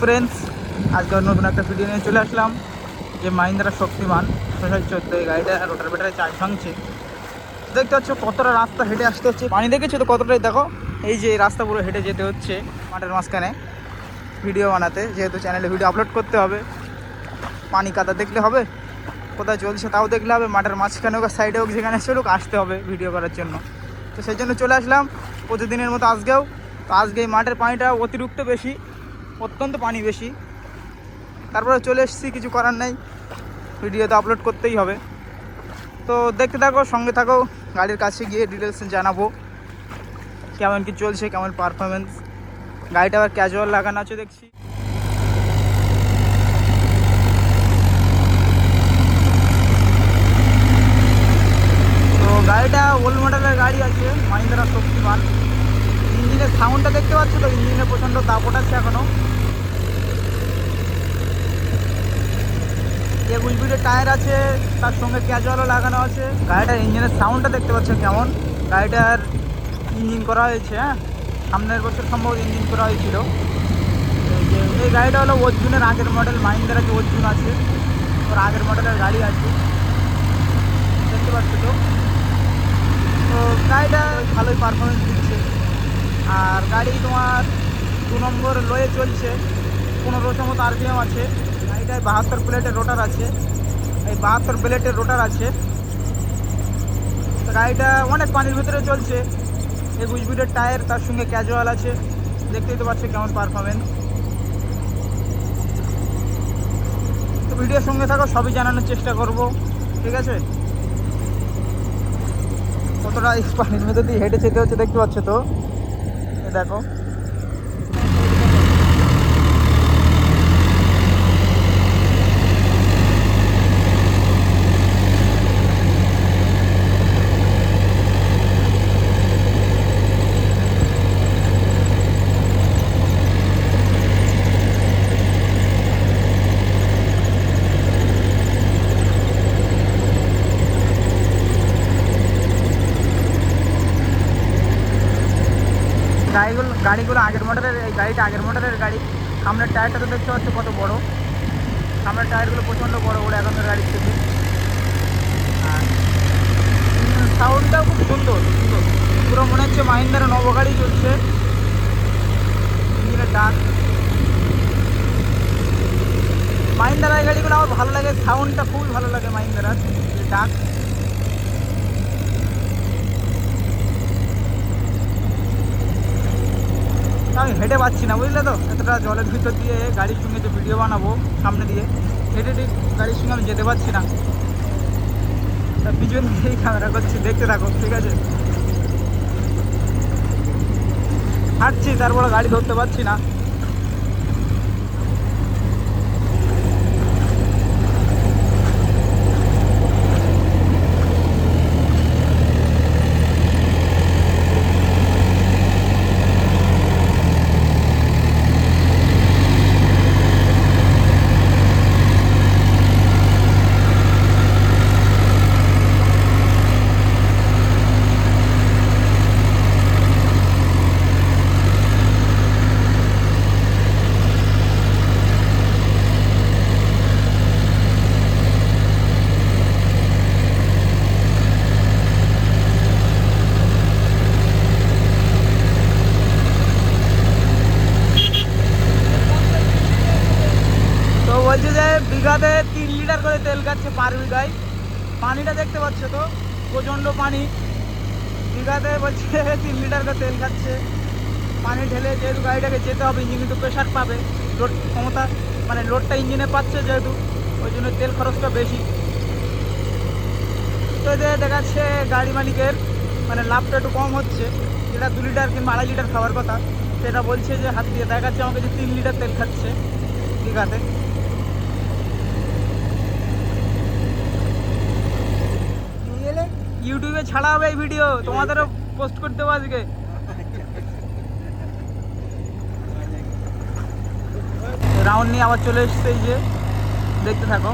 Friends, আজকে নতুন একটা ভিডিও নিয়ে চলে আসলাম। যে মাহিন্দ্রা শক্তিমান 614 এই গাড়িটা রোটার ব্যাটারি চার্জ ভাঙছে। দেখতে পাচ্ছ কতটা রাস্তা হেঁটে আসতে হচ্ছে। পানি দেখেছো তো কতটাই, দেখো এই যে রাস্তা পুরো হেঁটে যেতে হচ্ছে মাঠের মাঝখানে ভিডিও বানাতে, যেহেতু চ্যানেলে ভিডিও আপলোড করতে হবে। পানি কাদা দেখলে হবে, কোথায় চলছে তাও দেখলে হবে, মাঠের মাঝখানে হোক সাইডে হোক যেখানে চলুক আসতে হবে ভিডিও করার জন্য। তো সেই জন্য চলে আসলাম প্রতিদিনের মতো আজকেও। তো আজকে এই মাঠের পানিটা অতিরিক্ত বেশি, অত্যন্ত পানি বেশি। তারপরে চলে এসেছি, কিছু করার নেই, ভিডিও তো আপলোড করতেই হবে। তো দেখতে থাকো, সঙ্গে থাকো, গাড়ির কাছে গিয়ে ডিটেলস জানাবো কেমন কি চলছে, কেমন পারফরমেন্স। গাড়িটা আবার ক্যাজুয়াল লাগানো আছে দেখছি। তো গাড়িটা ওল্ড মডেলের গাড়ি আছে, মাহিন্দ্রা শক্তিমান। ইঞ্জিনের সাউন্ডটা দেখতে পাচ্ছ তো, ইঞ্জিনে প্রচণ্ড দাপট আছে এখনও। যে গুলবিটের টায়ার আছে তার সঙ্গে ক্যাজুয়ালও লাগানো আছে। গাড়িটার ইঞ্জিনের সাউন্ডটা দেখতে পাচ্ছ কেমন। গাড়িটার ইঞ্জিন করা হয়েছে, হ্যাঁ, সামনের বছর সম্ভবত ইঞ্জিন করা হয়েছিল। এই গাড়িটা হলো অর্জুনের আগের মডেল, মাহিন্দ্রা যে অর্জুন আছে ওর আগের মডেলের গাড়ি আছে, দেখতে পাচ্ছ তো। তো গাড়িটা ভালোই পারফরমেন্স দিচ্ছে। আর গাড়ি তোমার 2 নম্বর লোয়ে চলছে, 1500 মতো আরপিএম আছে। গাড়িটায় 72 প্লেটের রোটার আছে, এই 72 প্লেটের রোটার আছে। তো গাড়িটা অনেক পানির ভিতরে চলছে। এই গুজবিটের টায়ার তার সঙ্গে ক্যাজুয়াল আছে, দেখতেই তো পাচ্ছ কেমন পারফরমেন্স। তো ভিডিওর সঙ্গে থাকো, সবই জানানোর চেষ্টা করব, ঠিক আছে। কতটা এই পানির মধ্যে দিয়ে হেঁটে যেতে হচ্ছে দেখতে পাচ্ছ তো, দেখো। গাড়িগুলো আগের মডেলের, এই গাড়িটা আগের মডেলের গাড়ি। সামনের টায়ারটা তো দেখতে পাচ্ছ কত বড়, সামনের টায়ারগুলো প্রচণ্ড বড় বড় এখনকার গাড়ির থেকে। আর সাউন্ডটাও খুব সুন্দর সুন্দর, পুরো মনে হচ্ছে মাহিন্দ্রা নব গাড়ি চলছে। ইঞ্জিনের ডাক, মাহিন্দ্রার এই গাড়িগুলো আমার ভালো লাগে, সাউন্ডটা খুবই ভালো লাগে মাহিন্দ্রার ডাক। আমি হেঁটে পাচ্ছি না, বুঝলে তো, এতটা জলের ভিতর দিয়ে গাড়ির সঙ্গে যে ভিডিও বানাবো সামনে দিয়ে, হেঁটে ঠিক গাড়ির সঙ্গে আমি যেতে পারছি না। তা পিছন দিয়েই ক্যামেরা করছি, দেখতে থাকো, ঠিক আছে। হাঁটছি, তারপরে গাড়ি ধরতে পারছি না। তো বলছে যে বিঘাতে 3 লিটার করে তেল খাচ্ছে পার বিঘায়। পানিটা দেখতে পাচ্ছ তো, প্রচণ্ড পানি। বিঘাতে বলছে 3 লিটার করে তেল খাচ্ছে। পানি ঢেলে যেহেতু গাড়িটাকে যেতে হবে, ইঞ্জিন কিন্তু প্রেশার পাবে, লোড ক্ষমতা মানে লোডটা ইঞ্জিনে পাচ্ছে যেহেতু, ওই জন্য তেল খরচটা বেশি। তো এতে দেখাচ্ছে গাড়ি মালিকের মানে লাভটা একটু কম হচ্ছে, যেটা 2 লিটার কিংবা 2.5 লিটার খাওয়ার কথা সেটা বলছে যে হাত দিয়ে দেখাচ্ছে আমাকে যে 3 লিটার তেল খাচ্ছে বিঘাতে। ইউটিউবে ছাড়া হবে এই ভিডিও, তোমাদেরও পোস্ট করতে হবে আজকে। রাউন্ড নিয়ে আবার চলে এসছে, এই যে দেখতে থাকো।